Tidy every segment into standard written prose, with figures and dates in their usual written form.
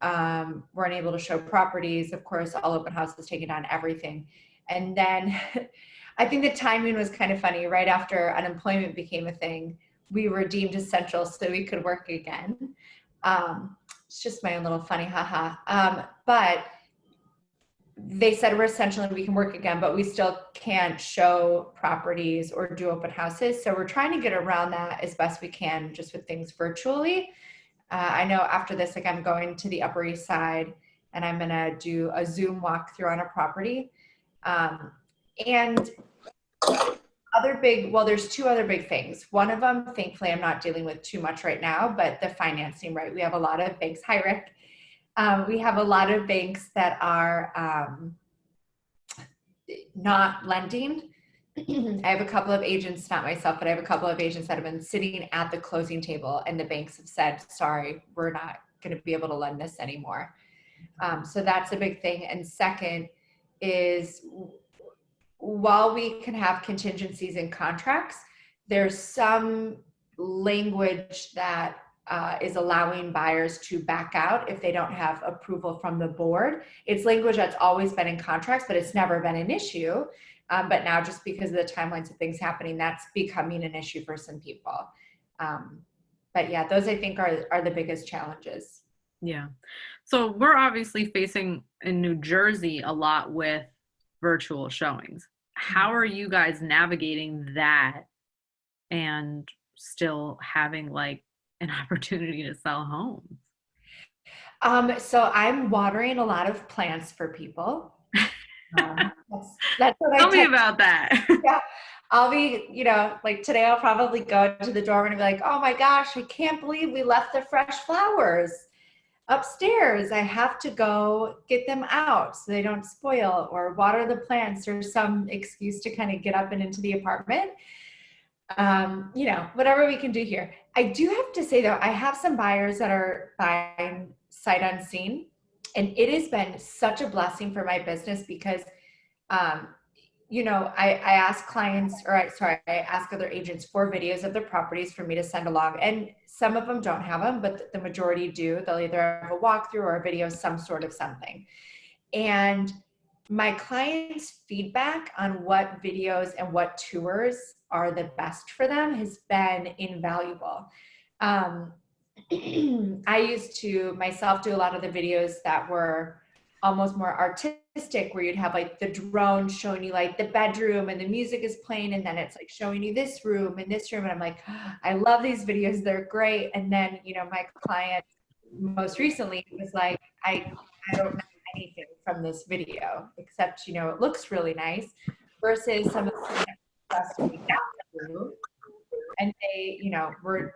weren't able to show properties. Of course, all open houses taking down everything. And then I think the timing was kind of funny. Right after unemployment became a thing, we were deemed essential so we could work again. It's just my own little funny haha. But they said we're essential and we can work again, but we still can't show properties or do open houses. So we're trying to get around that as best we can, just with things virtually. I know after this, like I'm going to the Upper East Side and I'm gonna do a Zoom walkthrough on a property. And there's two other big things. One of them, thankfully, I'm not dealing with too much right now, but the financing, right? We have a lot of banks. Hi, Rick. We have a lot of banks that are not lending. I have a couple of agents, not myself, but I have a couple of agents that have been sitting at the closing table and the banks have said, sorry, we're not going to be able to lend this anymore. So that's a big thing. And second is, while we can have contingencies in contracts, there's some language that is allowing buyers to back out if they don't have approval from the board. It's language that's always been in contracts, but it's never been an issue. But now, just because of the timelines of things happening, that's becoming an issue for some people. But yeah, those I think are the biggest challenges. Yeah. So we're obviously facing in New Jersey a lot with virtual showings. How are you guys navigating that and still having like an opportunity to sell homes? So I'm watering a lot of plants for people. That's what Tell me about that. Yeah. I'll be, like today I'll probably go to the door and be like, oh my gosh, I can't believe we left the fresh flowers upstairs. I have to go get them out so they don't spoil, or water the plants, or some excuse to kind of get up and into the apartment. Whatever we can do here. I do have to say though, I have some buyers that are buying sight unseen, and it has been such a blessing for my business because, I ask clients, I ask other agents for videos of their properties for me to send along. And some of them don't have them, but the majority do. They'll either have a walkthrough or a video, some sort of something. And my clients' feedback on what videos and what tours are the best for them has been invaluable. I used to myself do a lot of the videos that were almost more artistic, where you'd have like the drone showing you like the bedroom and the music is playing, and then it's like showing you this room and this room. And I'm like, I love these videos. They're great. And then, my client most recently was like, I don't know anything from this video except, it looks really nice, versus some of the and they, were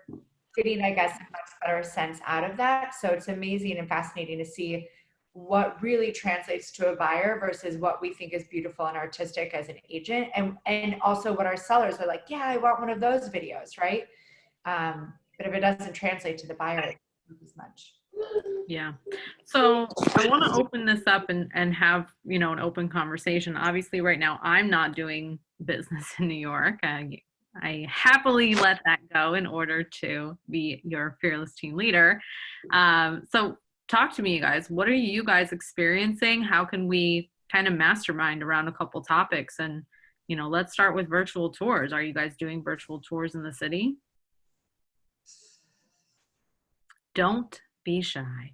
getting, I guess, a much better sense out of that. So it's amazing and fascinating to see what really translates to a buyer versus what we think is beautiful and artistic as an agent. And also what our sellers are like, yeah, I want one of those videos, right? But if it doesn't translate to the buyer, it doesn't as much. Yeah. So I want to open this up and have, an open conversation. Obviously right now I'm not doing business in New York. I happily let that go in order to be your fearless team leader. So talk to me, you guys. What are you guys experiencing? How can we kind of mastermind around a couple topics? And, let's start with virtual tours. Are you guys doing virtual tours in the city? Don't be shy.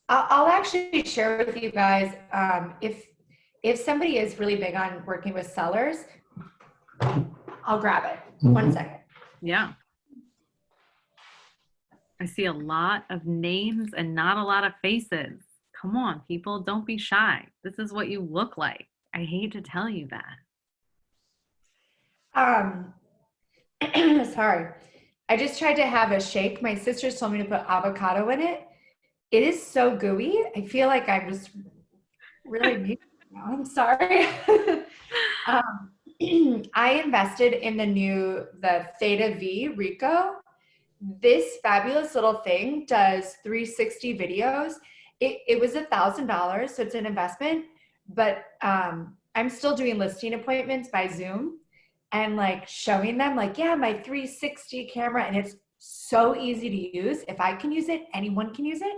I'll actually share with you guys, if somebody is really big on working with sellers, I'll grab it. 1 second. Yeah. I see a lot of names and not a lot of faces. Come on, people, don't be shy. This is what you look like. I hate to tell you that. Sorry. I just tried to have a shake. My sisters told me to put avocado in it. It is so gooey. I feel like I'm just really mean. I'm sorry. I invested in the Theta V Rico. This fabulous little thing does 360 videos. It was $1,000, so it's an investment, but I'm still doing listing appointments by Zoom and like showing them like, yeah, my 360 camera, and it's so easy to use. If I can use it, anyone can use it.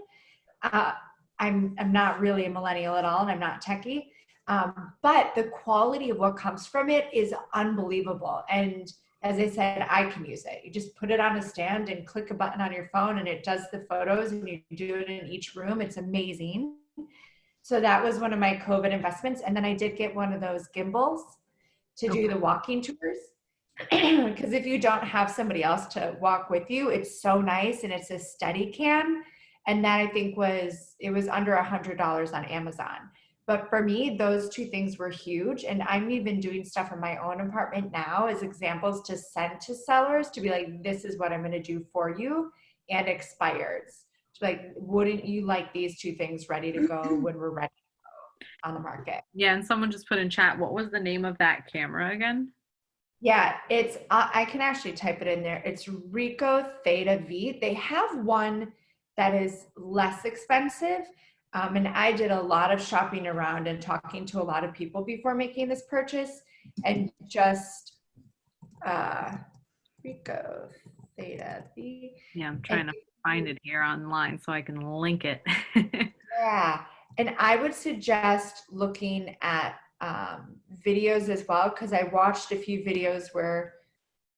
uh, I'm not really a millennial at all, and I'm not techie. But the quality of what comes from it is unbelievable. And as I said, I can use it. You just put it on a stand and click a button on your phone, and it does the photos, and you do it in each room. It's amazing. So that was one of my COVID investments. And then I did get one of those gimbals to do the walking tours. Because if you don't have somebody else to walk with you, it's so nice, and it's a steady cam. And that I think it was under $100 on Amazon. But for me, those two things were huge. And I'm even doing stuff in my own apartment now as examples to send to sellers to be like, this is what I'm going to do for you, and expireds. Like, wouldn't you like these two things ready to go when we're ready to go on the market? Yeah, and someone just put in chat, what was the name of that camera again? Yeah, it's I can actually type it in there. It's Ricoh Theta V. They have one that is less expensive. And I did a lot of shopping around and talking to a lot of people before making this purchase, and just Ricoh Theta V. Yeah, I'm trying to find it here online so I can link it. Yeah, and I would suggest looking at videos as well, because I watched a few videos where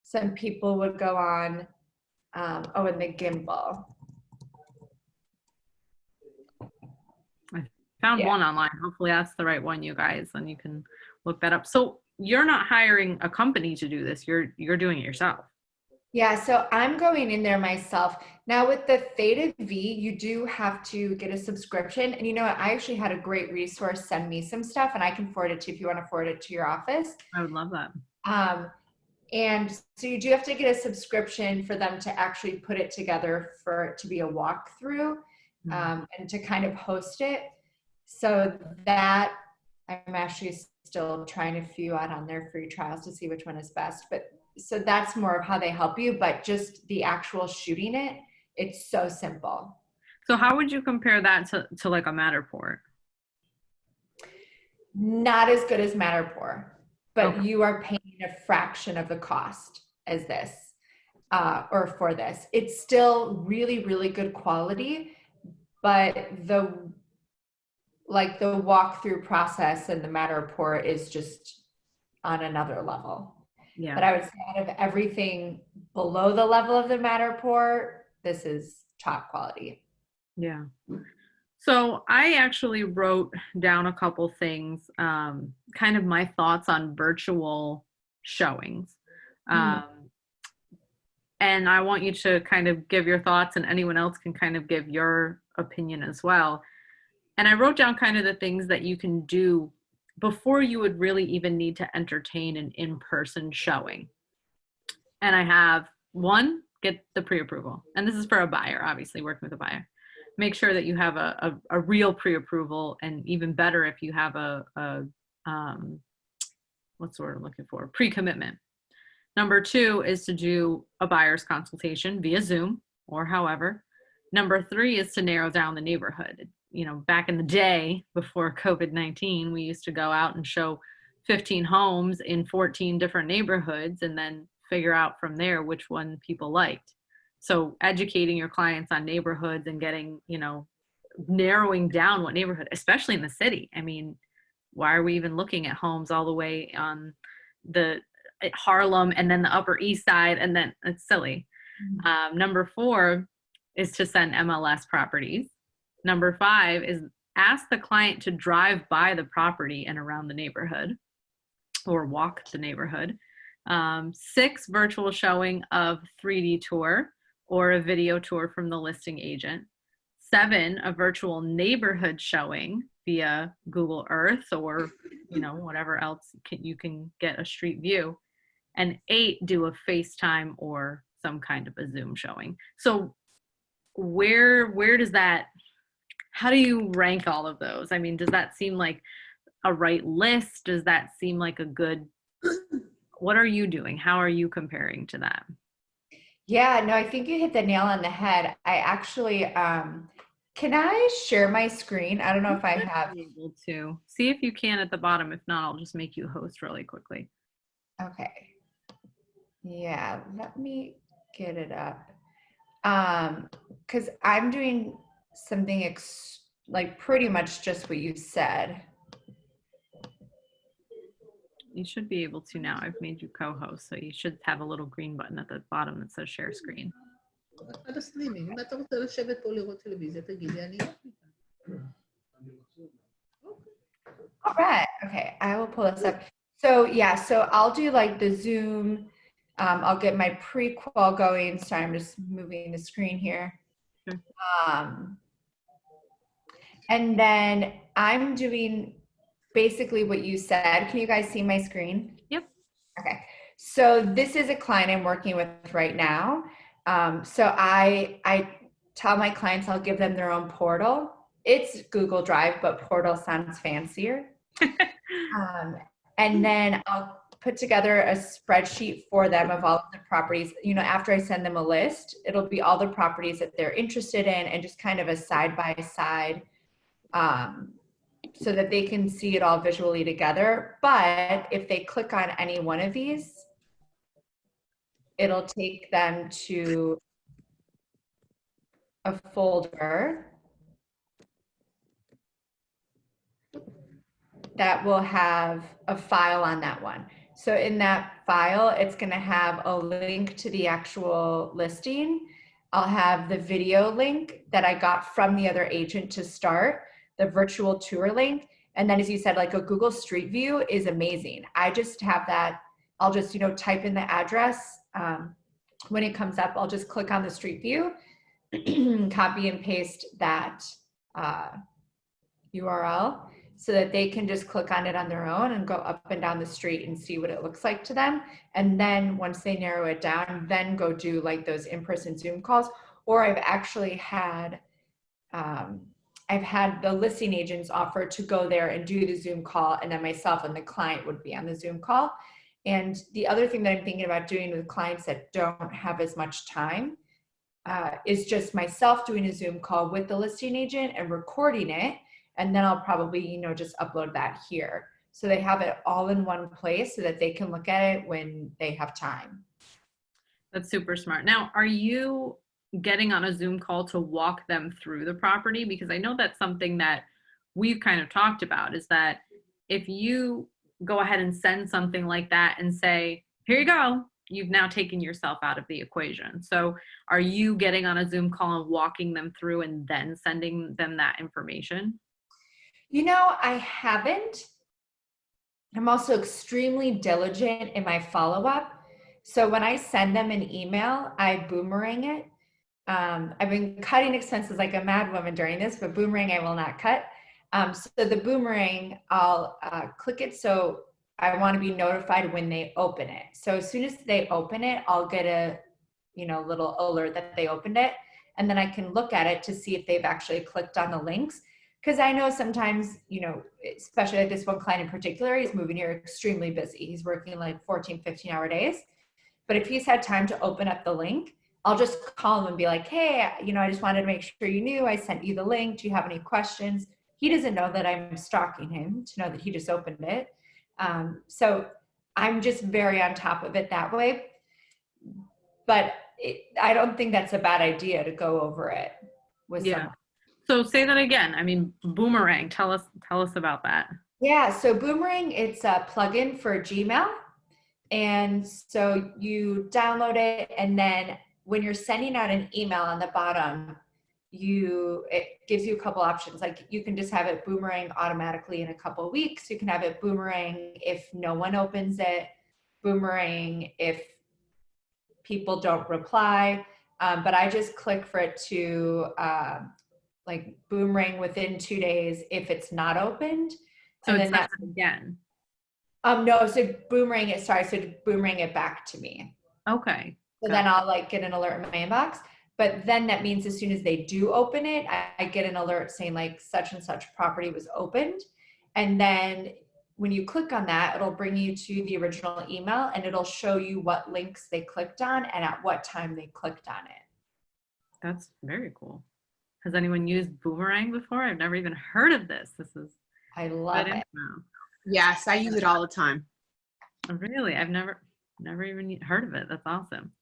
some people would go on, and the gimbal. I found one online. Hopefully that's the right one, you guys, and you can look that up. So you're not hiring a company to do this. You're doing it yourself. Yeah, so I'm going in there myself. Now with the Theta V, you do have to get a subscription. And you know what? I actually had a great resource send me some stuff, and I can forward it to you if you want to forward it to your office. I would love that. And so you do have to get a subscription for them to actually put it together for it to be a walkthrough, and to kind of host it. So that I'm actually still trying a few out on their free trials to see which one is best. But so that's more of how they help you, but just the actual shooting it, it's so simple. So how would you compare that to like a Matterport? Not as good as Matterport, but Okay. you are paying a fraction of the cost as this, or for this. It's still really, really good quality, but the walkthrough process and the Matterport is just on another level. Yeah. But I would say out of everything below the level of the Matterport, this is top quality. Yeah. So I actually wrote down a couple things, kind of my thoughts on virtual showings. And I want you to kind of give your thoughts, and anyone else can kind of give your opinion as well. And I wrote down kind of the things that you can do before you would really even need to entertain an in-person showing. And I have one, get the pre-approval. And this is for a buyer, obviously working with a buyer. Make sure that you have a real pre-approval, and even better if you have what's the word I'm looking for? Pre-commitment. Number 2 is to do a buyer's consultation via Zoom or however. Number 3 is to narrow down the neighborhood. You know, back in the day before COVID-19, we used to go out and show 15 homes in 14 different neighborhoods and then figure out from there which one people liked. So educating your clients on neighborhoods and getting, narrowing down what neighborhood, especially in the city. I mean, why are we even looking at homes all the way on the Harlem and then the Upper East Side? And then it's silly. Number 4 is to send MLS properties. Number 5 is ask the client to drive by the property and around the neighborhood or walk the neighborhood. 6, virtual showing of 3D tour or a video tour from the listing agent. 7, a virtual neighborhood showing via Google Earth or, whatever else you can get a street view. And 8, do a FaceTime or some kind of a Zoom showing. So where does that, how do you rank all of those? I mean, does that seem like a right list? Does that seem like a good, what are you doing? How are you comparing to that? Yeah, no, I think you hit the nail on the head. I actually, can I share my screen? I don't know if I have. Able to. See if you can at the bottom. If not, I'll just make you host really quickly. Okay. Yeah, let me get it up. Because I'm doing something like pretty much just what you said. You should be able to now. I've made you co-host, so you should have a little green button at the bottom that says share screen. Ada streaming. Ba't ako siya po ko televizyon? All right. Okay. I will pull this up. So yeah, so I'll do like the Zoom. I'll get my pre-qual going. Sorry, I'm just moving the screen here. Okay. And then I'm doing basically what you said. Can you guys see my screen? Yep. Okay. So this is a client I'm working with right now. So I tell my clients I'll give them their own portal. It's Google Drive, but portal sounds fancier. And then I'll put together a spreadsheet for them of all of the properties. You know, after I send them a list, it'll be all the properties that they're interested in and just kind of a side-by-side so that they can see it all visually together. But if they click on any one of these, it'll take them to a folder that will have a file on that one. So in that file, it's going to have a link to the actual listing. I'll have the video link that I got from the other agent to start, the virtual tour link. And then as you said, like a Google Street View is amazing. I just have that. I'll just, you know, type in the address. When it comes up, I'll just click on the Street View, copy and paste that URL so that they can just click on it on their own and go up and down the street and see what it looks like to them. And then once they narrow it down, then go do like those in-person Zoom calls. Or I've actually had, I've had the listing agents offer to go there and do the Zoom call, and then myself and the client would be on the Zoom call. And the other thing that I'm thinking about doing with clients that don't have as much time is just myself doing a Zoom call with the listing agent and recording it. And then I'll probably, you know, just upload that here. So they have it all in one place so that they can look at it when they have time. That's super smart. Now, are you getting on a Zoom call to walk them through the property? Because I know that's something that we've kind of talked about, is that if you go ahead and send something like that and say, here you go, you've now taken yourself out of the equation. So are you getting on a Zoom call and walking them through and then sending them that information? You know, I haven't. I'm also extremely diligent in my follow-up. So when I send them an email, I boomerang it. I've been cutting expenses like a mad woman during this, but boomerang I will not cut. So the boomerang, I'll click it so I want to be notified when they open it. So as soon as they open it, I'll get a, you know, little alert that they opened it. And then I can look at it to see if they've actually clicked on the links. Because I know sometimes, you know, especially like this one client in particular, he's moving here extremely busy. He's working like 14, 15-hour days. But if he's had time to open up the link, I'll just call him and be like, hey, you know, I just wanted to make sure you knew I sent you the link. Do you have any questions? He doesn't know that I'm stalking him to know that he just opened it. So I'm just very on top of it that way. But I don't think that's a bad idea to go over it with someone. So say that again. I mean, Boomerang, tell us about that. Yeah, so Boomerang, it's a plugin for Gmail. And so you download it, and then when you're sending out an email on the bottom, it gives you a couple options. Like you can just have it boomerang automatically in a couple of weeks. You can have it boomerang if no one opens it, boomerang if people don't reply. But I just click for it to like boomerang within 2 days if it's not opened. So and it's then not again. No, so boomerang it, sorry, so boomerang it back to me. Okay. So then I'll like get an alert in my inbox. But then that means as soon as they do open it, I get an alert saying like such and such property was opened. And then when you click on that, it'll bring you to the original email and it'll show you what links they clicked on and at what time they clicked on it. That's very cool. Has anyone used Boomerang before? I've never even heard of this. I love it. Yes, I use it all the time. Really? I've never even heard of it. That's awesome.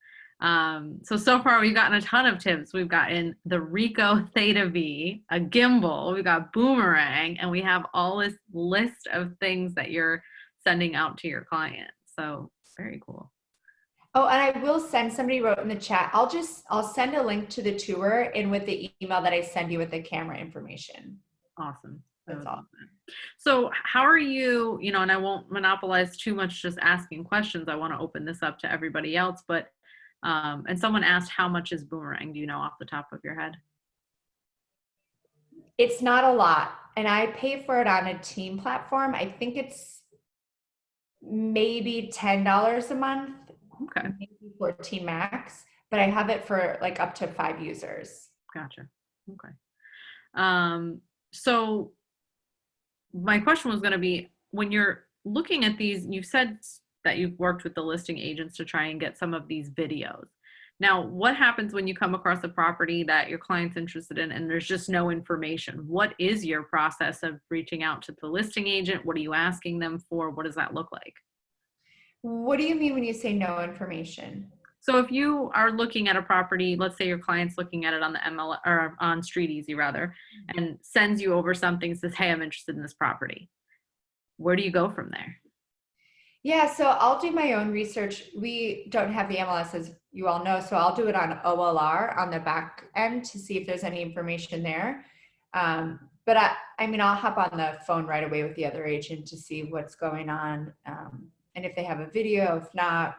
So far we've gotten a ton of tips. We've gotten the Ricoh Theta V, a gimbal, we've got boomerang, and we have all this list of things that you're sending out to your clients. So very cool. Oh, and I will send, somebody wrote in the chat, I'll send a link to the tour in with the email that I send you with the camera information. Awesome. That's all. So how are you, and I won't monopolize too much just asking questions. I want to open this up to everybody else, but, and someone asked, how much is boomerang? Do you know off the top of your head? It's not a lot. And I pay for it on a team platform. I think it's maybe $10 a month. Okay. Maybe 14 max, but I have it for like up to 5 users. Gotcha. Okay. So my question was going to be, when you're looking at these, you've said that you've worked with the listing agents to try and get some of these videos. Now, what happens when you come across a property that your client's interested in and there's just no information? What is your process of reaching out to the listing agent? What are you asking them for? What does that look like? What do you mean when you say no information? So if you are looking at a property, let's say your client's looking at it on the ML or on StreetEasy rather, and sends you over something, says, hey, I'm interested in this property. Where do you go from there? Yeah, so I'll do my own research. We don't have the MLS, as you all know, so I'll do it on OLR on the back end to see if there's any information there. But I mean, I'll hop on the phone right away with the other agent to see what's going on. And if they have a video, if not,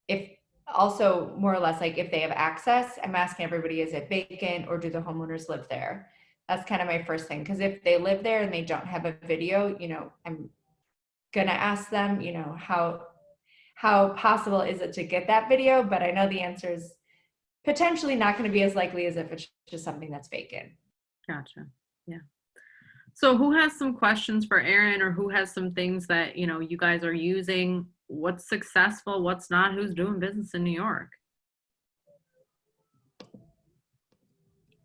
if also more or less like if they have access, I'm asking everybody, is it vacant or do the homeowners live there? That's kind of my first thing. Because if they live there and they don't have a video, I'm gonna ask them, how possible is it to get that video? But I know the answer is potentially not going to be as likely as if it's just something that's vacant. Gotcha. Yeah. So who has some questions for Erin, or who has some things that, you guys are using? What's successful, what's not, who's doing business in New York?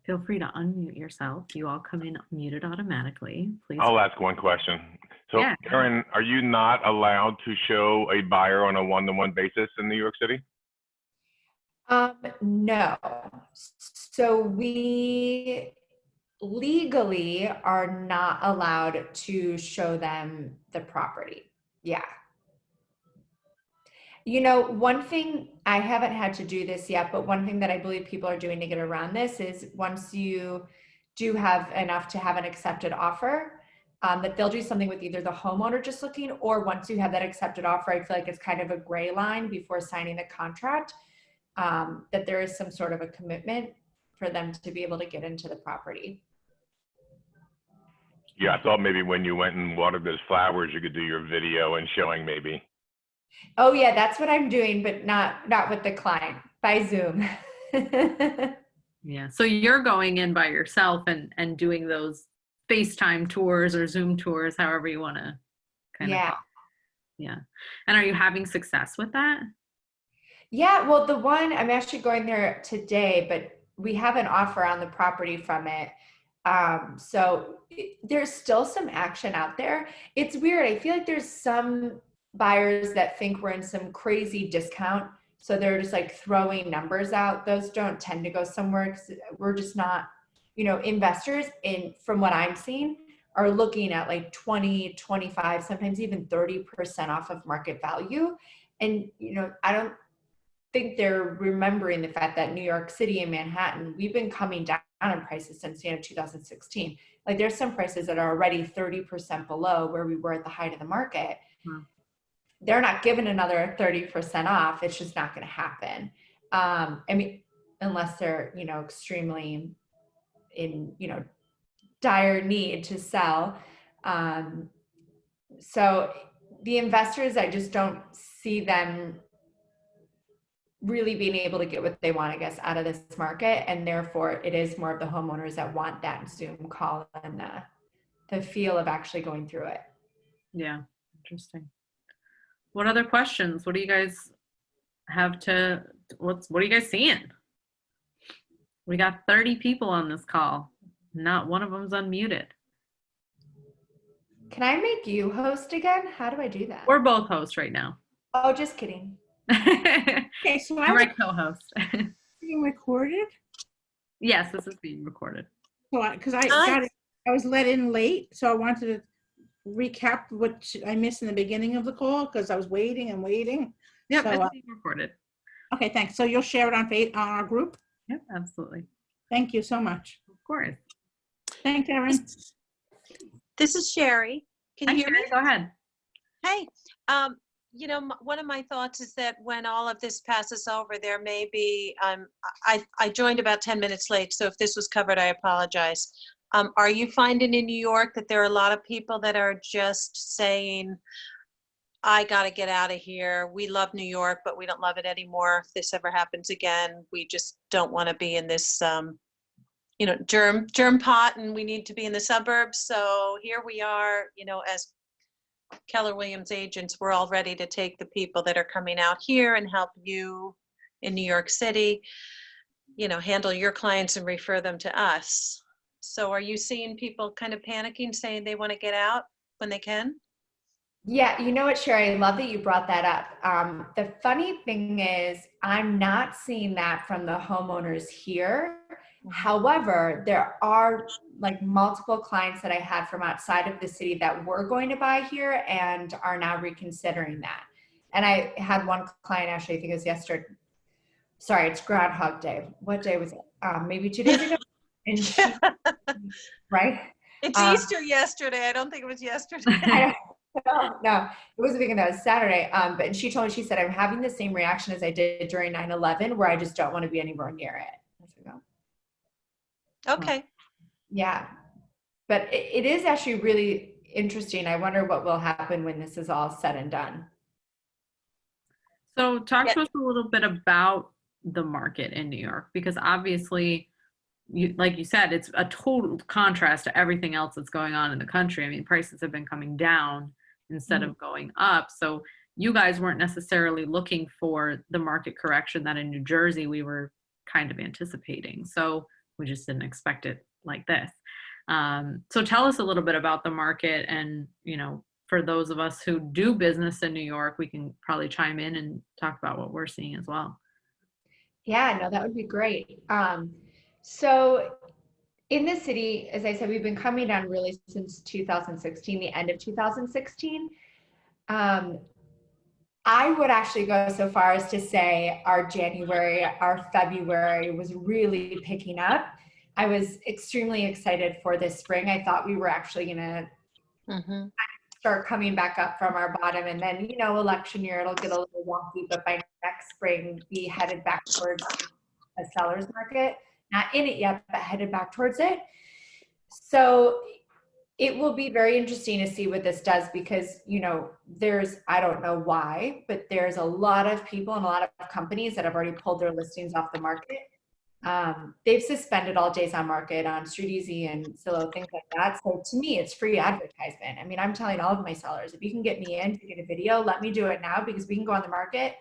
Feel free to unmute yourself. You all come in muted automatically, please. I'll ask one question. So yeah. Erin, are you not allowed to show a buyer on a one-to-one basis in New York City? No. So we legally are not allowed to show them the property. Yeah. One thing, I haven't had to do this yet, but one thing that I believe people are doing to get around this is once you do have enough to have an accepted offer, that they'll do something with either the homeowner just looking, or once you have that accepted offer, I feel like it's kind of a gray line before signing the contract, that there is some sort of a commitment for them to be able to get into the property. Yeah, I thought maybe when you went and watered those flowers, you could do your video and showing maybe. Oh yeah, that's what I'm doing, but not with the client, by Zoom. Yeah, so you're going in by yourself and doing those FaceTime tours or Zoom tours, however you want to kind of. Yeah. And are you having success with that? Yeah, well, the one, I'm actually going there today, but we have an offer on the property from it. So there's still some action out there. It's weird. I feel like there's some buyers that think we're in some crazy discount. So they're just like throwing numbers out. Those don't tend to go somewhere because we're just not, investors from what I'm seeing are looking at like 20, 25, sometimes even 30% off of market value. And, I don't think they're remembering the fact that New York City and Manhattan, we've been coming down in prices since 2016. Like there's some prices that are already 30% below where we were at the height of the market. They're not giving another 30% off. It's just not going to happen. I mean, unless they're, extremely in, dire need to sell. So the investors, I just don't see them really being able to get what they want, I guess, out of this market. And therefore it is more of the homeowners that want that Zoom call and the feel of actually going through it. Yeah. Interesting. What other questions? What do you guys have what are you guys seeing? We got 30 people on this call. Not one of them's unmuted. Can I make you host again? How do I do that? We're both hosts right now. Oh, just kidding. Okay, so I You're was my co-host. being recorded. Yes, this is being recorded. So because I was let in late, so I wanted to recap what I missed in the beginning of the call because I was waiting and waiting. Yep, So, it's being recorded. okay, thanks. So you'll share it on our group. Yep, absolutely. Thank you so much. Of course. Thanks, Erin. This is Sherry. Can Hi, you hear me? Sherry, go ahead. Hey, you know, one of my thoughts is that when all of this passes over, there may be, I joined about 10 minutes late, so if this was covered, I apologize. Are you finding in New York that there are a lot of people that are just saying, I got to get out of here. We love New York, but we don't love it anymore. If this ever happens again, we just don't want to be in this, you know, germ pot, and we need to be in the suburbs. So here we are, you know, as Keller Williams agents, we're all ready to take the people that are coming out here and help you in New York City, you know, handle your clients and refer them to us. So are you seeing people kind of panicking, saying they want to get out when they can? Yeah, you know what, Sherry, I love that you brought that up. The funny thing is, I'm not seeing that from the homeowners here. However, there are like multiple clients that I had from outside of the city that were going to buy here and are now reconsidering that. And I had one client, actually, I think it was yesterday. Sorry, it's Groundhog Day. What day was it? Maybe 2 days ago. And she, right? It's Easter yesterday. I don't think it was yesterday. No, it wasn't thinking that was Saturday. But she told me, she said, I'm having the same reaction as I did during 9/11, where I just don't want to be anywhere near it. I was like, oh. Okay. Yeah. But it is actually really interesting. I wonder what will happen when this is all said and done. So talk to us a little bit about the market in New York, because obviously, like you said, it's a total contrast to everything else that's going on in the country. I mean, prices have been coming down instead of going up. So you guys weren't necessarily looking for the market correction that in New Jersey we were kind of anticipating. So we just didn't expect it like this. So tell us a little bit about the market, and, you know, for those of us who do business in New York, we can probably chime in and talk about what we're seeing as well. Yeah, no, that would be great. So in the city, as I said, we've been coming down really since 2016, the end of 2016. I would actually go so far as to say our January, our February was really picking up. I was extremely excited for this spring. I thought we were actually going to start coming back up from our bottom, and then, you know, election year, it'll get a little wonky, but by next spring, be headed back towards a seller's market. Not in it yet, but headed back towards it. So it will be very interesting to see what this does, because, you know, I don't know why, but there's a lot of people and a lot of companies that have already pulled their listings off the market. They've suspended all days on market on StreetEasy and Zillow, things like that. So to me, it's free advertisement. I mean, I'm telling all of my sellers, if you can get me in to get a video, let me do it now, because we can go on the market.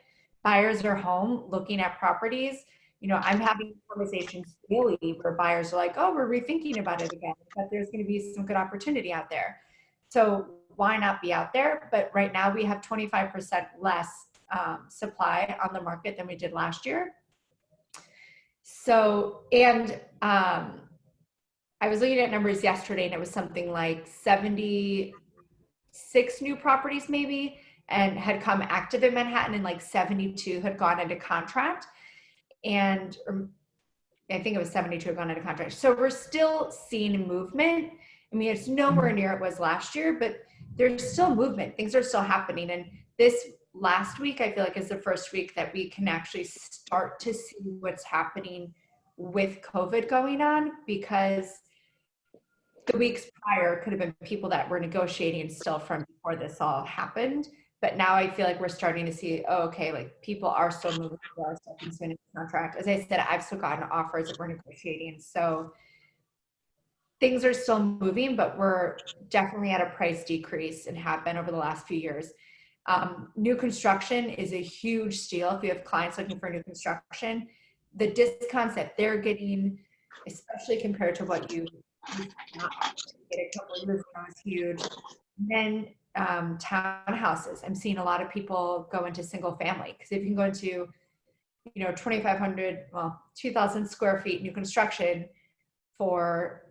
Buyers are home looking at properties. You know, I'm having conversations daily where buyers are like, oh, we're rethinking about it again, but there's going to be some good opportunity out there. So why not be out there? But right now we have 25% less supply on the market than we did last year. So, and I was looking at numbers yesterday, and it was something like 76 new properties maybe, and had come active in Manhattan, and like 72 had gone into contract. And I think it was 72 have gone into contract. So we're still seeing movement. I mean, it's nowhere near it was last year, but there's still movement. Things are still happening. And this last week, I feel like, is the first week that we can actually start to see what's happening with COVID going on, because the weeks prior could have been people that were negotiating still from before this all happened. But now I feel like we're starting to see, oh, okay, like people are still moving, people are still consuming the contract. As I said, I've still gotten offers that we're negotiating. So things are still moving, but we're definitely at a price decrease and have been over the last few years. New construction is a huge steal. If you have clients looking for new construction, the discounts that they're getting, especially compared to what you get a couple of years ago, is huge. And then townhouses. I'm seeing a lot of people go into single family, because if you can go into, 2,500, 2,000 square feet new construction for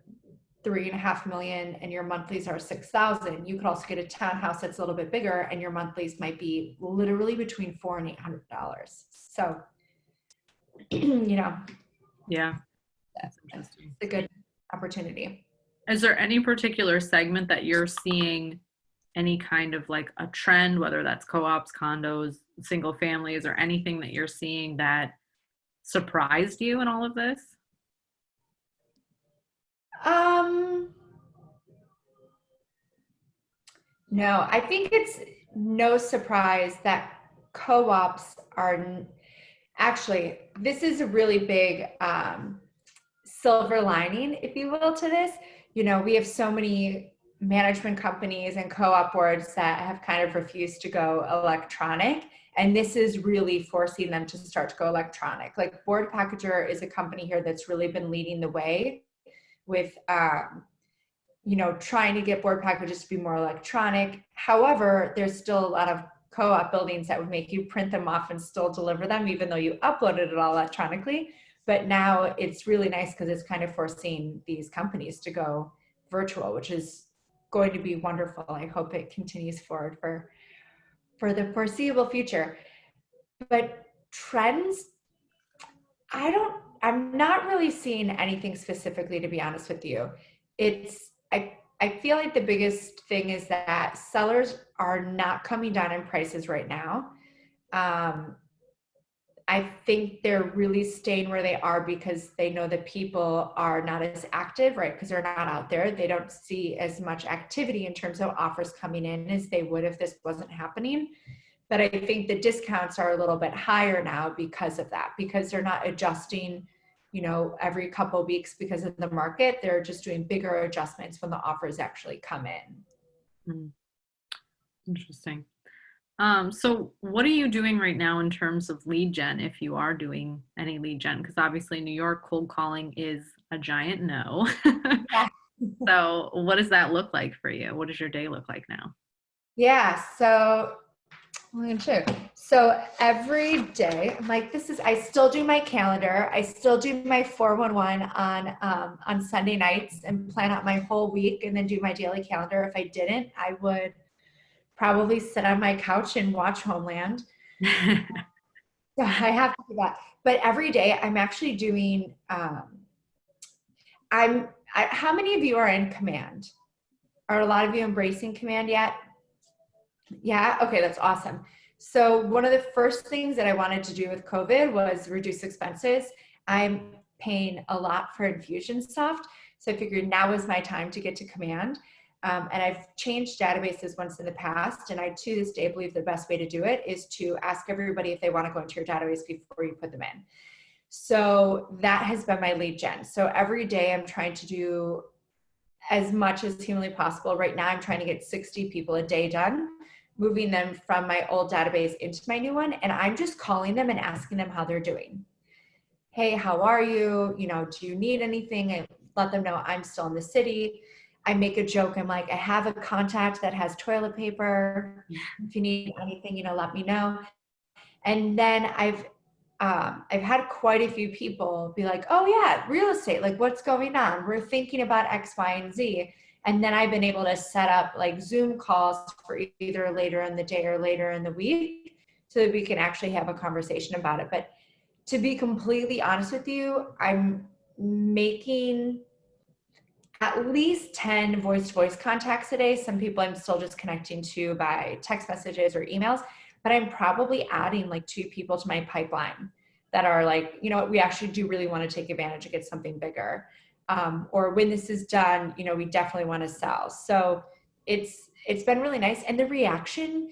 3.5 million and your monthlies are 6,000, you could also get a townhouse that's a little bit bigger and your monthlies might be literally between $400 and $800. So, Yeah. That's interesting. it's a good opportunity. Is there any particular segment that you're seeing any kind of like a trend, whether that's co-ops, condos, single families, or anything that you're seeing that surprised you in all of this? No, I think it's no surprise that co-ops are actually, this is a really big silver lining, if you will, to this. We have so many management companies and co-op boards that have kind of refused to go electronic. And this is really forcing them to start to go electronic. Like Board Packager is a company here that's really been leading the way with, trying to get board packages to be more electronic. However, there's still a lot of co-op buildings that would make you print them off and still deliver them, even though you uploaded it all electronically. But now it's really nice because it's kind of forcing these companies to go virtual, which is going to be wonderful. I hope it continues forward for the foreseeable future. But trends, I'm not really seeing anything specifically, to be honest with you. I feel like the biggest thing is that sellers are not coming down in prices right now. I think they're really staying where they are because they know that people are not as active, right? Because they're not out there. They don't see as much activity in terms of offers coming in as they would if this wasn't happening. But I think the discounts are a little bit higher now because of that, because they're not adjusting, every couple of weeks because of the market. They're just doing bigger adjustments when the offers actually come in. Interesting. So what are you doing right now in terms of lead gen, if you are doing any lead gen? Because obviously New York cold calling is a giant no. Yeah. So what does that look like for you? What does your day look like now? Yeah, so I'm gonna show you. So every day, I'm like, I still do my calendar. I still do my 411 on Sunday nights and plan out my whole week and then do my daily calendar. If I didn't, I would probably sit on my couch and watch Homeland. I have to do that. But every day I'm actually doing, how many of you are in Command? Are a lot of you embracing Command yet? Yeah, okay, that's awesome. So one of the first things that I wanted to do with COVID was reduce expenses. I'm paying a lot for Infusionsoft, so I figured now is my time to get to Command. And I've changed databases once in the past, and I to this day believe the best way to do it is to ask everybody if they want to go into your database before you put them in. So that has been my lead gen. So every day I'm trying to do as much as humanly possible. Right now I'm trying to get 60 people a day done, moving them from my old database into my new one. And I'm just calling them and asking them how they're doing. Hey, how are you? Do you need anything? And let them know I'm still in the city. I make a joke. I'm like, I have a contact that has toilet paper. If you need anything, let me know. And then I've had quite a few people be like, oh yeah, real estate, like what's going on? We're thinking about X, Y, and Z. And then I've been able to set up like Zoom calls for either later in the day or later in the week so that we can actually have a conversation about it. But to be completely honest with you, I'm making at least 10 voice-to-voice contacts a day. Some people I'm still just connecting to by text messages or emails, but I'm probably adding like 2 people to my pipeline that are like, we actually do really want to take advantage and get something bigger. Or when this is done, we definitely want to sell. So it's been really nice. And the reaction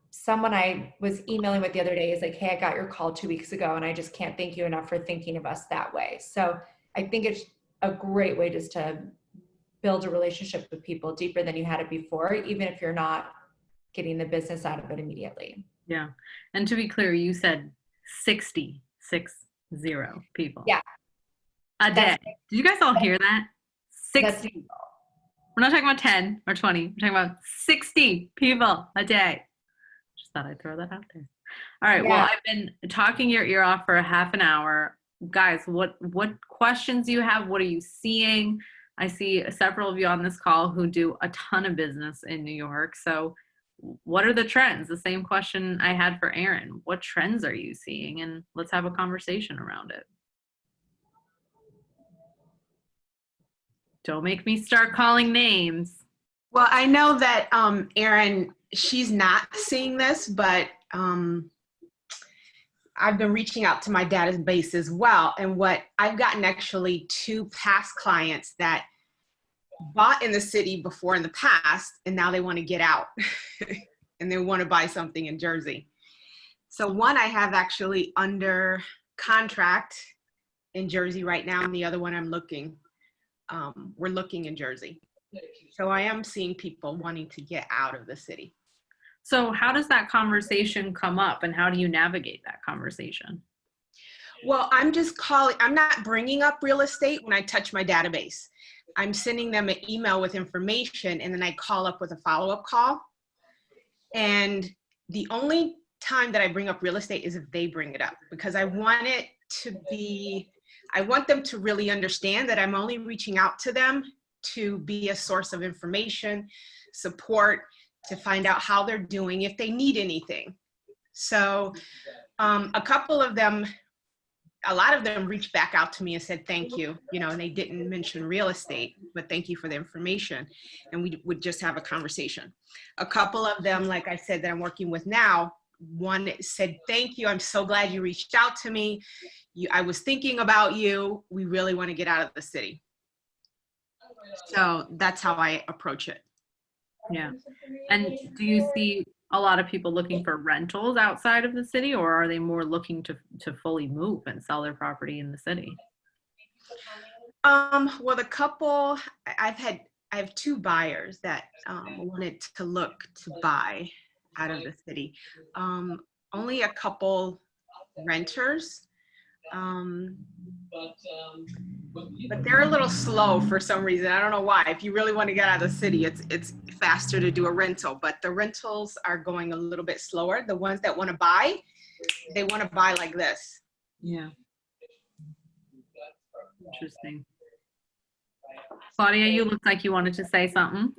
someone I was emailing with the other day is like, hey, I got your call 2 weeks ago and I just can't thank you enough for thinking of us that way. So I think it's a great way just to build a relationship with people deeper than you had it before, even if you're not getting the business out of it immediately. Yeah. And to be clear, you said 60 people. Yeah. A day. Did you guys all hear that? 60 people. We're not talking about 10 or 20. We're talking about 60 people a day. Just thought I'd throw that out there. All right. Well, Yeah. I've been talking your ear off for a half an hour. Guys, what questions do you have? What are you seeing? I see several of you on this call who do a ton of business in New York. So what are the trends? The same question I had for Aaron. What trends are you seeing? And let's have a conversation around it. Don't make me start calling names. Well, I know that Erin, she's not seeing this, but I've been reaching out to my database as well. And what I've gotten actually 2 past clients that bought in the city before in the past, and now they want to get out and they want to buy something in Jersey. So one I have actually under contract in Jersey right now, and the other one I'm looking. We're looking in Jersey. So I am seeing people wanting to get out of the city. So how does that conversation come up and how do you navigate that conversation? Well, I'm not bringing up real estate when I touch my database. I'm sending them an email with information and then I call up with a follow-up call. And the only time that I bring up real estate is if they bring it up, because I want them to really understand that I'm only reaching out to them to be a source of information, support, to find out how they're doing, if they need anything. So a lot of them reached back out to me and said, thank you, and they didn't mention real estate, but thank you for the information. And we would just have a conversation. A couple of them, like I said, that I'm working with now, one said, thank you. I'm so glad you reached out to me. I was thinking about you. We really want to get out of the city. So that's how I approach it. Yeah. And do you see a lot of people looking for rentals outside of the city, or are they more looking to fully move and sell their property in the city? Well, the couple, I have 2 buyers that wanted to look to buy out of the city. Only a couple renters. But they're a little slow for some reason. I don't know why. If you really want to get out of the city, it's faster to do a rental, but the rentals are going a little bit slower. The ones that want to buy, they want to buy like this. Yeah. Interesting. Claudia, you look like you wanted to say something.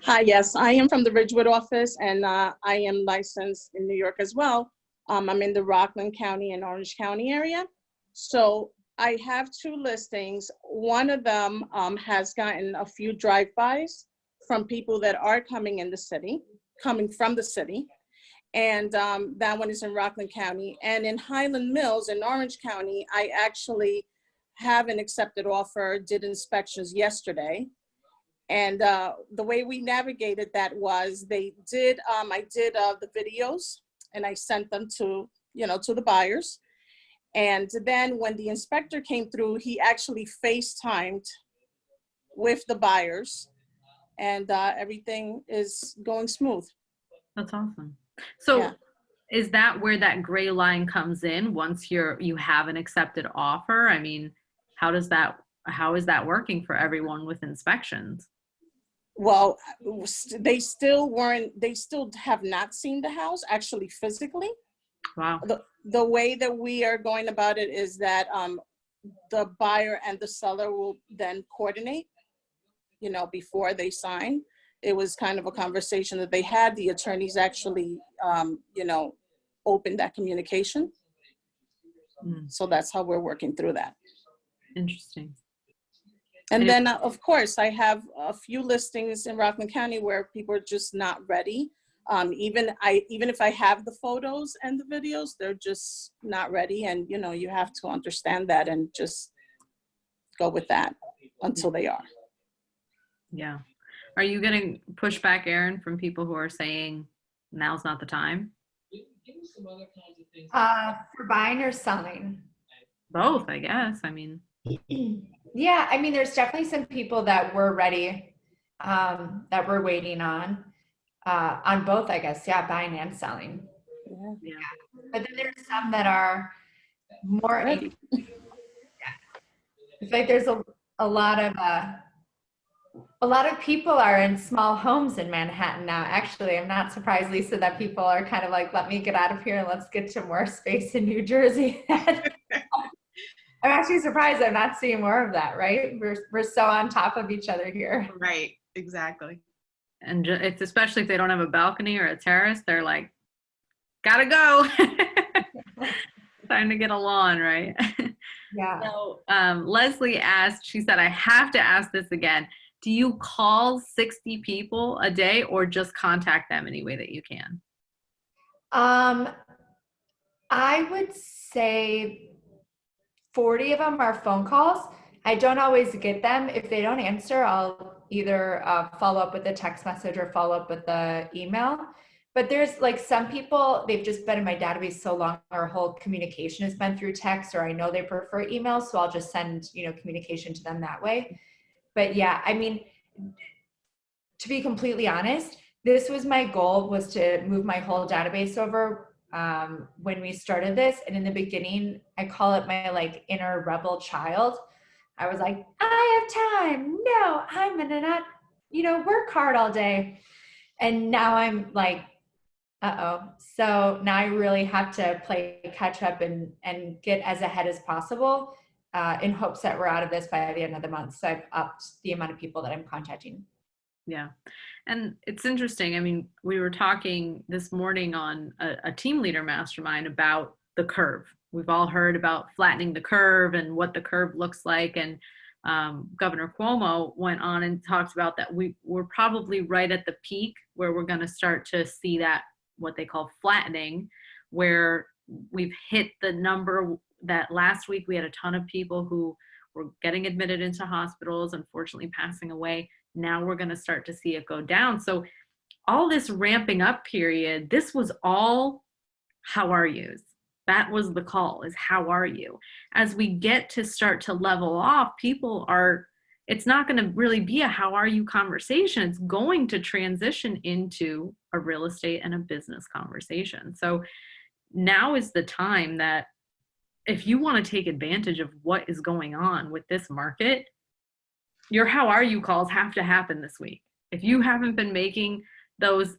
Hi, yes, I am from the Ridgewood office, and I am licensed in New York as well. I'm in the Rockland County and Orange County area. So I have 2 listings. One of them has gotten a few drive-bys from people that are coming from the city. And that one is in Rockland County. And in Highland Mills in Orange County, I actually have an accepted offer, did inspections yesterday. And the way we navigated that was I did the videos and I sent them to the buyers. And then when the inspector came through, he actually FaceTimed with the buyers, and everything is going smooth. That's awesome. So Yeah. Is that where that gray line comes in once you have an accepted offer? I mean, how is that working for everyone with inspections? Well, they still have not seen the house actually physically. Wow. The way that we are going about it is that the buyer and the seller will then coordinate, before they sign. It was kind of a conversation that they had. The attorneys actually, opened that communication. So that's how we're working through that. Interesting. And then, of course, I have a few listings in Rockland County where people are just not ready. Even if I have the photos and the videos, they're just not ready. And, you have to understand that and just go with that until they are. Yeah. Are you getting pushback, Aaron, from people who are saying now's not the time? For buying or selling? Both, I guess. I mean. Yeah, I mean, there's definitely some people that were ready, that we're waiting on both, I guess. Yeah, buying and selling. Yeah. But then there's some that are more. Yeah. It's like there's a lot of A lot of people are in small homes in Manhattan now. Actually, I'm not surprised, Lisa, that people are kind of like, let me get out of here and let's get to more space in New Jersey. I'm actually surprised I'm not seeing more of that, right? We're so on top of each other here. Right, exactly. And it's especially if they don't have a balcony or a terrace, they're like, gotta go. Time to get a lawn, right? Yeah. So Leslie asked, she said, I have to ask this again. Do you call 60 people a day or just contact them any way that you can? I would say 40 of them are phone calls. I don't always get them. If they don't answer, I'll either follow up with a text message or follow up with the email. But there's like some people, they've just been in my database so long, our whole communication has been through text, or I know they prefer email, so I'll just send, communication to them that way. But yeah, I mean, to be completely honest, this was my goal, was to move my whole database over when we started this. And in the beginning, I call it my like inner rebel child. I was like, I have time. No, I'm gonna not, work hard all day. And now I'm like, uh-oh. So now I really have to play catch up and get as ahead as possible in hopes that we're out of this by the end of the month. So I've upped the amount of people that I'm contacting. Yeah. And it's interesting. I mean, we were talking this morning on a team leader mastermind about the curve. We've all heard about flattening the curve and what the curve looks like. And Governor Cuomo went on and talked about that we're probably right at the peak where we're going to start to see that, what they call flattening, where we've hit the number that last week we had a ton of people who were getting admitted into hospitals, unfortunately passing away. Now we're going to start to see it go down. So all this ramping up period, this was all how are yous. That was the call, is how are you? As we get to start to level off, it's not going to really be a how are you conversation. It's going to transition into a real estate and a business conversation. So now is the time that if you want to take advantage of what is going on with this market, your how are you calls have to happen this week. If you haven't been making those,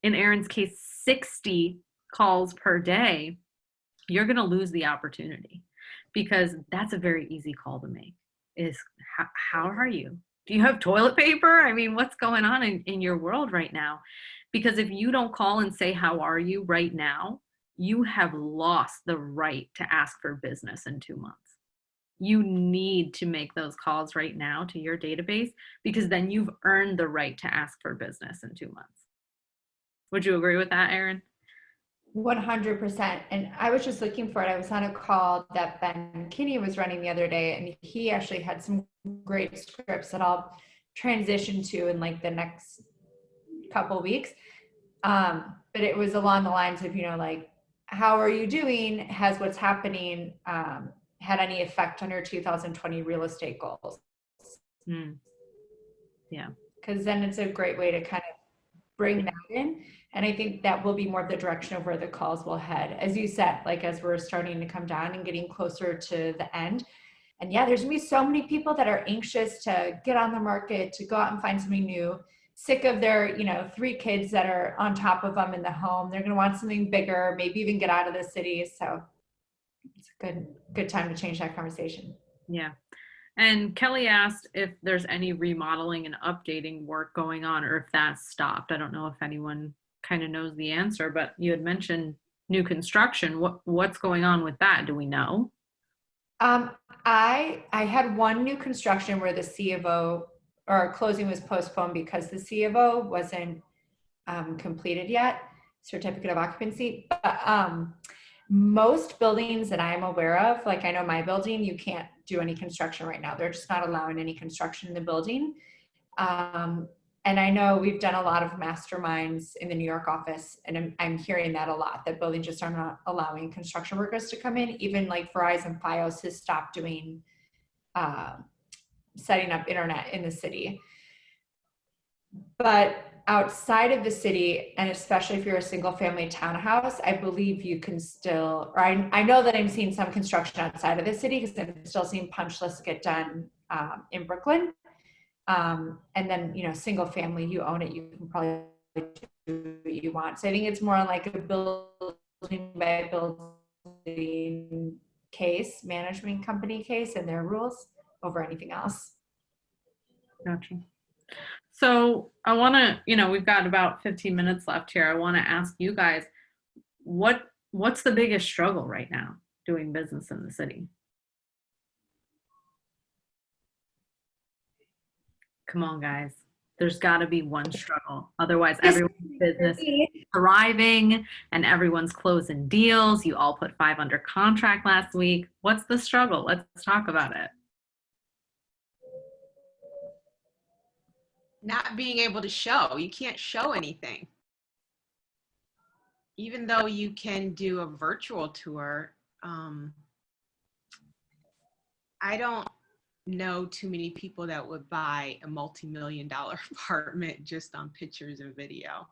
in Erin's case, 60 calls per day, you're going to lose the opportunity, because that's a very easy call to make, is how are you? Do you have toilet paper? I mean, what's going on in your world right now? Because if you don't call and say, how are you right now, you have lost the right to ask for business in 2 months. You need to make those calls right now to your database, because then you've earned the right to ask for business in 2 months. Would you agree with that, Erin? 100%. And I was just looking for it. I was on a call that Ben Kinney was running the other day, and he actually had some great scripts that I'll transition to in like the next couple weeks. But it was along the lines of, like, how are you doing? Has what's happening had any effect on your 2020 real estate goals? Yeah. Because then it's a great way to kind of bring that in. And I think that will be more of the direction of where the calls will head. As you said, like as we're starting to come down and getting closer to the end. And yeah, there's gonna be so many people that are anxious to get on the market, to go out and find something new, sick of their, 3 kids that are on top of them in the home. They're gonna want something bigger, maybe even get out of the city. So it's a good time to change that conversation. Yeah. And Kelly asked if there's any remodeling and updating work going on, or if that's stopped. I don't know if anyone kind of knows the answer, but you had mentioned new construction. What's going on with that? Do we know? I had one new construction where the C of O or closing was postponed because the C of O wasn't completed yet, certificate of occupancy. But most buildings that I'm aware of, like I know my building, you can't do any construction right now. They're just not allowing any construction in the building. And I know we've done a lot of masterminds in the New York office, and I'm hearing that a lot, that buildings just are not allowing construction workers to come in. Even like Verizon Fios has stopped doing, setting up internet in the city. But outside of the city, and especially if you're a single family townhouse, I believe you can still, or I know that I'm seeing some construction outside of the city, because I'm still seeing punch lists get done in Brooklyn. And then, single family, you own it, you can probably do what you want. So I think it's more like a building by building case, management company case and their rules over anything else. Gotcha. So I want to, we've got about 15 minutes left here. I want to ask you guys, what's the biggest struggle right now doing business in the city? Come on, guys. There's got to be one struggle. Otherwise, everyone's business is thriving and everyone's closing deals. You all put 5 under contract last week. What's the struggle? Let's talk about it. Not being able to show. You can't show anything. Even though you can do a virtual tour, I don't know too many people that would buy a multi-million-dollar apartment just on pictures or video.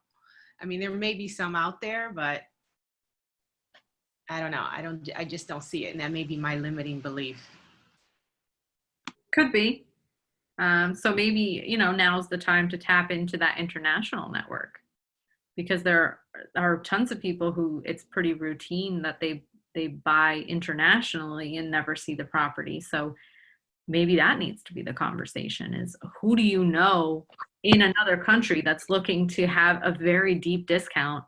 I mean, there may be some out there, but I don't know. I just don't see it. And that may be my limiting belief. Could be. So maybe, now's the time to tap into that international network, because there are tons of people who it's pretty routine that they buy internationally and never see the property. So maybe that needs to be the conversation, is who do you know in another country that's looking to have a very deep discount,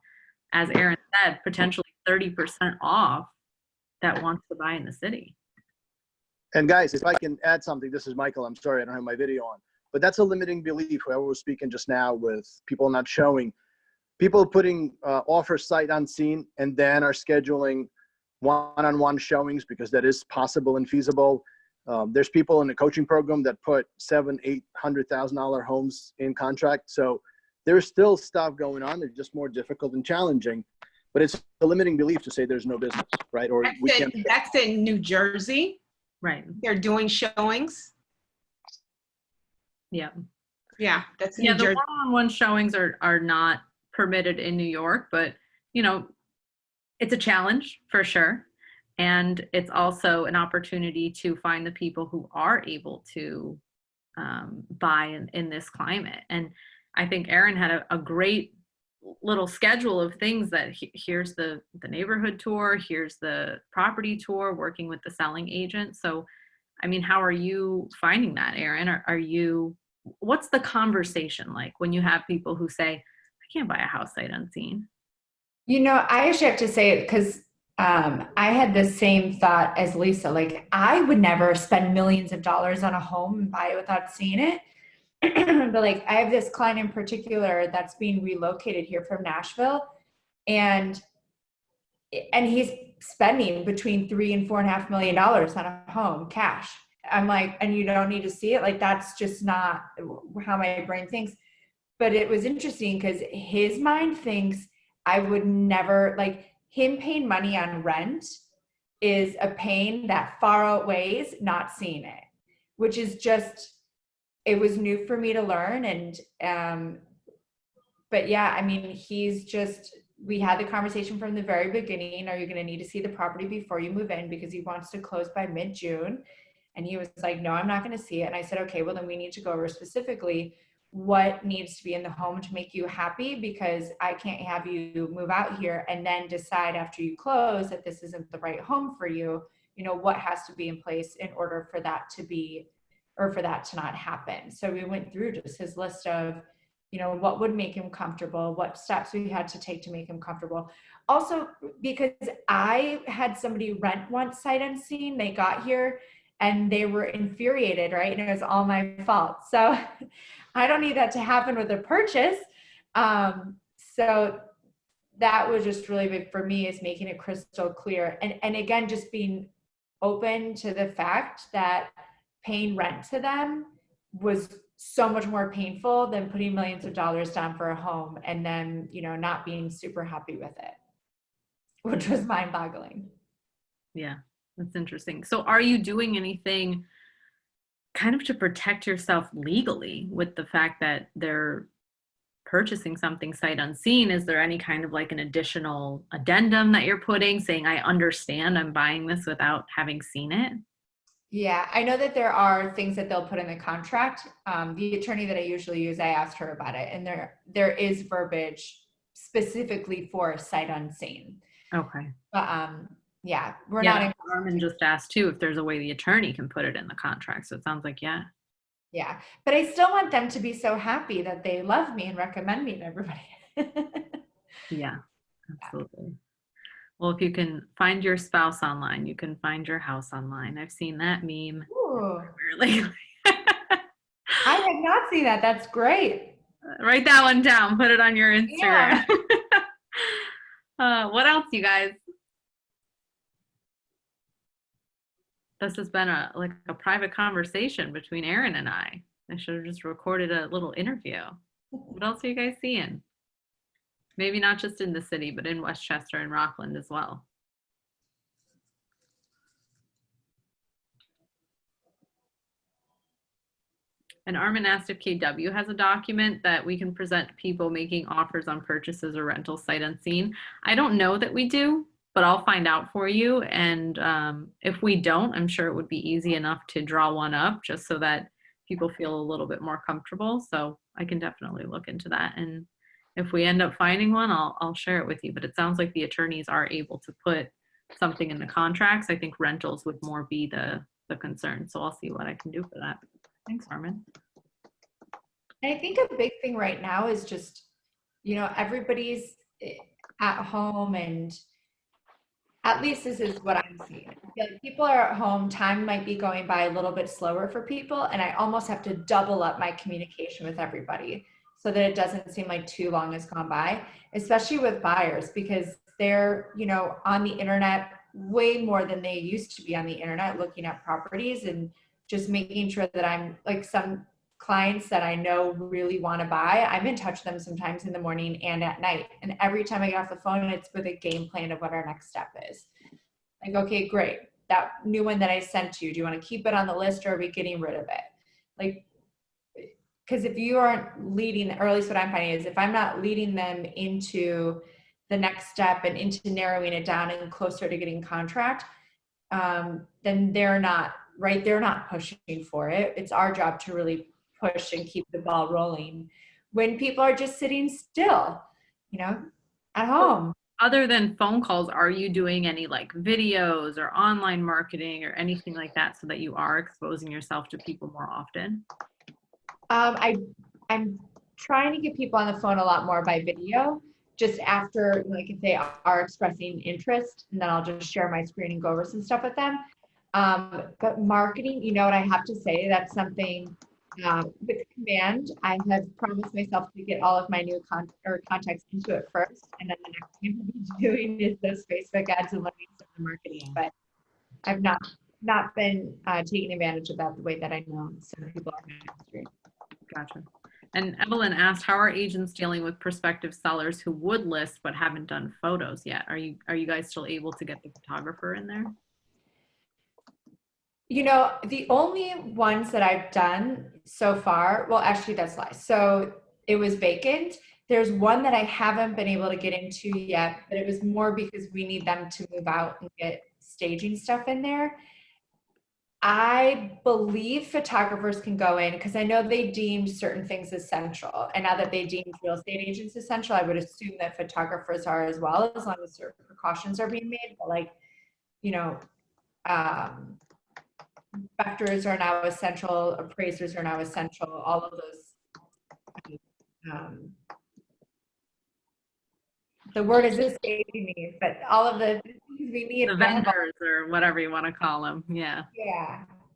as Aaron said, potentially 30% off, that wants to buy in the city? And guys, if I can add something, this is Michael. I'm sorry I don't have my video on, but that's a limiting belief. Whoever was speaking just now with people not showing, people putting offers sight unseen and then are scheduling one-on-one showings because that is possible and feasible. There's people in the coaching program that put $700,000-800,000 homes in contract. So there's still stuff going on. They're just more difficult and challenging, but it's a limiting belief to say there's no business, right? Or that's in New Jersey. Right. They're doing showings. Yeah. Yeah. That's New Jersey. The one-on-one showings are not permitted in New York, but it's a challenge for sure. And it's also an opportunity to find the people who are able to buy in this climate. And I think Aaron had a great little schedule of things that here's the neighborhood tour, here's the property tour, working with the selling agent. So, I mean, how are you finding that, Aaron? What's the conversation like when you have people who say, I can't buy a house sight unseen? I actually have to say it because I had the same thought as Lisa. Like, I would never spend millions of dollars on a home and buy it without seeing it. But like, I have this client in particular that's being relocated here from Nashville, and he's spending between $3 and $4.5 million on a home cash. I'm like, and you don't need to see it. Like, that's just not how my brain thinks. But it was interesting because his mind thinks I would never, like, him paying money on rent is a pain that far outweighs not seeing it, which is just, it was new for me to learn. And, but yeah, I mean, we had the conversation from the very beginning. Are you going to need to see the property before you move in? Because he wants to close by mid-June. And he was like, no, I'm not going to see it. And I said, okay, well then we need to go over specifically what needs to be in the home to make you happy, because I can't have you move out here and then decide after you close that this isn't the right home for you. What has to be in place in order for that to be, or for that to not happen. So we went through just his list of, what would make him comfortable, what steps we had to take to make him comfortable. Also, because I had somebody rent once sight unseen, they got here and they were infuriated, right? And it was all my fault. So I don't need that to happen with a purchase. So that was just really big for me, is making it crystal clear. And again, just being open to the fact that paying rent to them was so much more painful than putting millions of dollars down for a home and then, not being super happy with it, which was mind-boggling. Yeah, that's interesting. So are you doing anything kind of to protect yourself legally with the fact that they're purchasing something sight unseen? Is there any kind of like an additional addendum that you're putting saying, I understand I'm buying this without having seen it? Yeah, I know that there are things that they'll put in the contract. The attorney that I usually use, I asked her about it, and there is verbiage specifically for sight unseen. Okay. But yeah, we're Yeah, not. that's what Armin just asked too, if there's a way the attorney can put it in the contract. So it sounds like, yeah. Yeah, but I still want them to be so happy that they love me and recommend me to everybody. Yeah, absolutely. Well, if you can find your spouse online, you can find your house online. I've seen that meme Ooh, lately. I have not seen that. That's great. Write that one down. Put it on your Instagram. Yeah. What else, you guys? This has been like a private conversation between Aaron and I. I should have just recorded a little interview. What else are you guys seeing? Maybe not just in the city, but in Westchester and Rockland as well. And Armin asked if KW has a document that we can present to people making offers on purchases or rentals sight unseen. I don't know that we do, but I'll find out for you. And if we don't, I'm sure it would be easy enough to draw one up just so that people feel a little bit more comfortable. So I can definitely look into that. And if we end up finding one, I'll share it with you. But it sounds like the attorneys are able to put something in the contracts. I think rentals would more be the concern. So I'll see what I can do for that. Thanks, Armin. And I think a big thing right now is just, everybody's at home, and at least this is what I'm seeing. I feel like people are at home, time might be going by a little bit slower for people, and I almost have to double up my communication with everybody so that it doesn't seem like too long has gone by, especially with buyers, because they're, on the internet way more than they used to be on the internet looking at properties, and just making sure that I'm like some clients that I know really want to buy, I'm in touch with them sometimes in the morning and at night. And every time I get off the phone, it's with a game plan of what our next step is. Like, okay, great. That new one that I sent you, do you want to keep it on the list, or are we getting rid of it? Like, because if you aren't leading, or at least what I'm finding is if I'm not leading them into the next step and into narrowing it down and closer to getting contract, then they're not, right? They're not pushing for it. It's our job to really push and keep the ball rolling when people are just sitting still, at home. Other than phone calls, are you doing any like videos or online marketing or anything like that so that you are exposing yourself to people more often? I'm trying to get people on the phone a lot more by video, just after, like, if they are expressing interest, and then I'll just share my screen and go over some stuff with them. But marketing, what I have to say, that's something with Command, I have promised myself to get all of my new contacts into it first, and then the next thing we'll be doing is those Facebook ads and learning some of the marketing. But I've not been taking advantage of that the way that I know some people are in the industry. Gotcha. And Evelyn asked, how are agents dealing with prospective sellers who would list but haven't done photos yet? Are you guys still able to get the photographer in there? The only ones that I've done so far, well, actually that's lies. So it was vacant. There's one that I haven't been able to get into yet, but it was more because we need them to move out and get staging stuff in there. I believe photographers can go in because I know they deemed certain things essential. And now that they deemed real estate agents essential, I would assume that photographers are as well, as long as certain precautions are being made. But like, inspectors are now essential, appraisers are now essential, all of those. The word is escaping me, but all of the things we need. The vendors or whatever you want to call them. Yeah.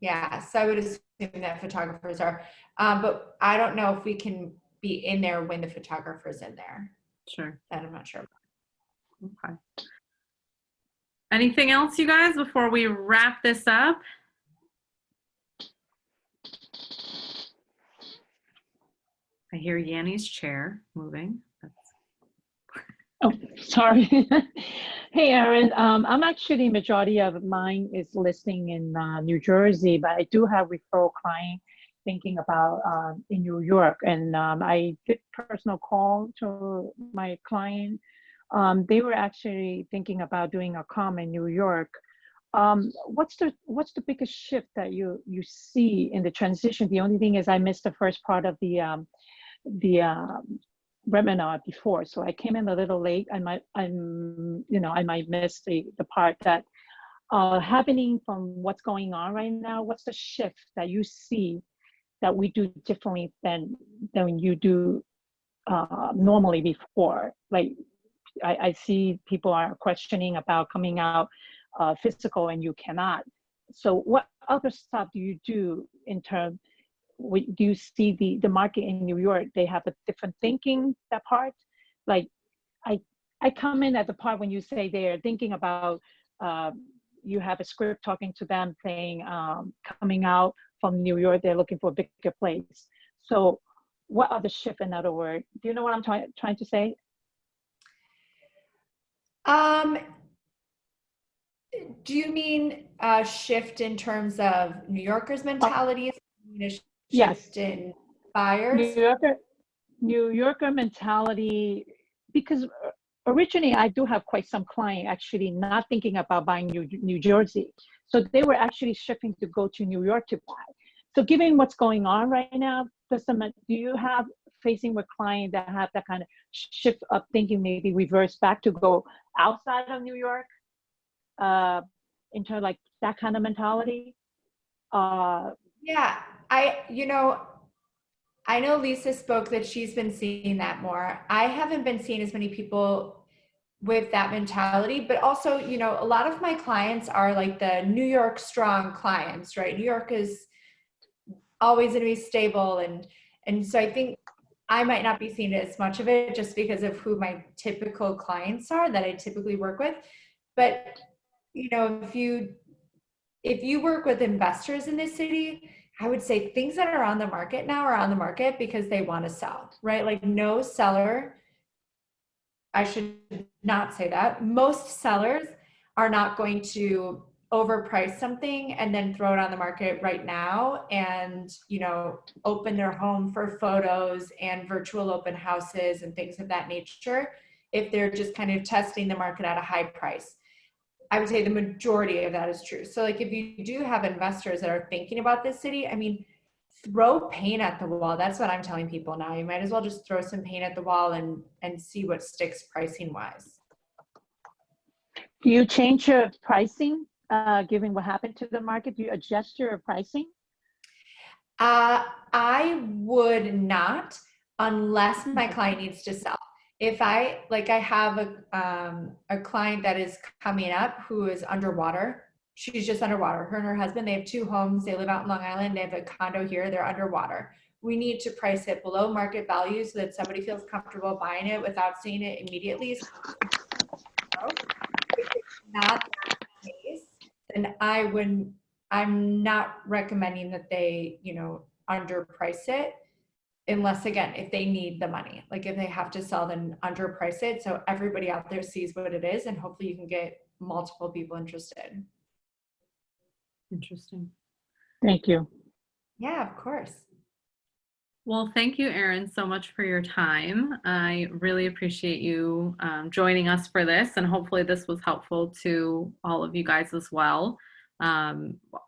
Yeah. So I would assume that photographers are, but I don't know if we can be in there when the photographer's in there. Sure. That I'm not sure. Okay. Anything else, you guys, before we wrap this up? I hear Yanni's chair moving. Oh, sorry. Hey, Aaron. I'm actually, majority of mine is listing in New Jersey, but I do have referral client thinking about in New York. And I did personal call to my client. They were actually thinking about doing a comm in New York. what's the biggest shift that you see in the transition? The only thing is I missed the first part of the webinar before, so I came in a little late. I might miss the part that happening from what's going on right now. What's the shift that you see that we do differently than you do normally before? Like I see people are questioning about coming out physical and you cannot. So what other stuff do you do in terms, do you see the market in New York, they have a different thinking, that part? Like I come in at the part when you say they're thinking about, you have a script talking to them saying, coming out from New York, they're looking for a bigger place. So what are the shift, in other words? Do you know what I'm trying to say? Do you mean a shift in terms of New Yorkers' mentalities? Yes. In buyers? New Yorker mentality, because originally I do have quite some client actually not thinking about buying New Jersey. So they were actually shifting to go to New York to buy. So given what's going on right now, do you have facing with clients that have that kind of shift of thinking, maybe reverse back to go outside of New York, into like that kind of mentality? Yeah, I know Lisa spoke that she's been seeing that more. I haven't been seeing as many people with that mentality, but also, a lot of my clients are like the New York strong clients, right? New York is always going to be stable. And so I think I might not be seeing as much of it just because of who my typical clients are that I typically work with. But, if you work with investors in this city, I would say things that are on the market now are on the market because they want to sell, right? Like no seller, I should not say that. Most sellers are not going to overprice something and then throw it on the market right now and, open their home for photos and virtual open houses and things of that nature if they're just kind of testing the market at a high price. I would say the majority of that is true. So like if you do have investors that are thinking about this city, throw paint at the wall. That's what I'm telling people now. You might as well just throw some paint at the wall and see what sticks pricing wise. Do you change your pricing, given what happened to the market? Do you adjust your pricing? I would not, unless my client needs to sell. If I have a client that is coming up who is underwater. She's just underwater. Her and her husband, they have 2 homes. They live out in Long Island. They have a condo here. They're underwater. We need to price it below market value so that somebody feels comfortable buying it without seeing it immediately. If it's not that case, then I'm not recommending that they, underprice it. Unless, again, if they need the money, like if they have to sell, then underprice it so everybody out there sees what it is, and hopefully you can get multiple people interested. Interesting. Thank you. Yeah, of course. Well, thank you, Erin, so much for your time. I really appreciate you joining us for this, and hopefully this was helpful to all of you guys as well.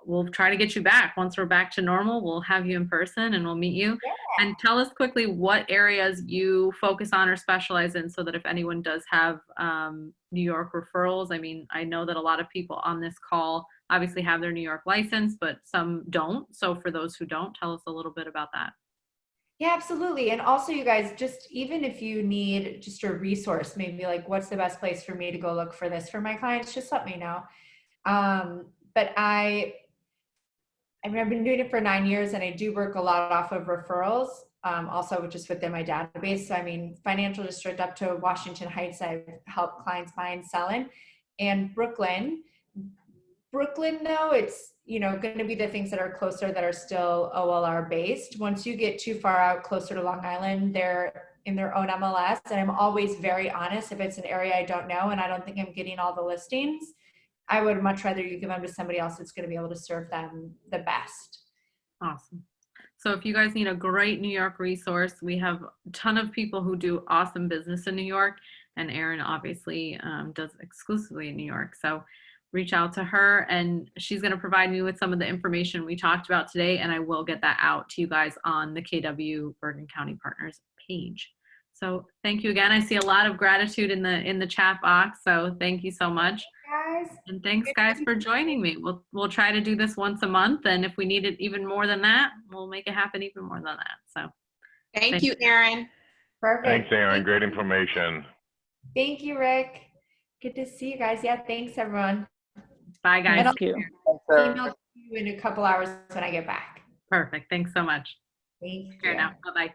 We'll try to get you back. Once we're back to normal, we'll have you in person and we'll meet you. Yeah. And tell us quickly what areas you focus on or specialize in so that if anyone does have New York referrals, I know that a lot of people on this call obviously have their New York license, but some don't. So for those who don't, tell us a little bit about that. Yeah, absolutely. And also, you guys, just even if you need just a resource, maybe like what's the best place for me to go look for this for my clients, just let me know. But I've been doing it for 9 years, and I do work a lot off of referrals, also just within my database. So, Financial District up to Washington Heights, I've helped clients buy and sell in. And Brooklyn, though, it's, going to be the things that are closer that are still OLR based. Once you get too far out closer to Long Island, they're in their own MLS. And I'm always very honest. If it's an area I don't know and I don't think I'm getting all the listings, I would much rather you give them to somebody else that's going to be able to serve them the best. Awesome. So if you guys need a great New York resource, we have a ton of people who do awesome business in New York, and Erin obviously does exclusively in New York. So reach out to her, and she's going to provide me with some of the information we talked about today, and I will get that out to you guys on the KW Bergen County Partners page. So thank you again. I see a lot of gratitude in the chat box, so thank you so much. Guys. And thanks guys for joining me. We'll try to do this once a month, and if we need it even more than that, we'll make it happen even more than that. So Thank you, Erin. Perfect. Thanks, Aaron. Great information. Thank you, Rick. Good to see you guys. Yeah, thanks everyone. bye guys. Thank you. Email you in a couple hours when I get back. Perfect. Thanks so much. Thank Take care you. now. Bye-bye.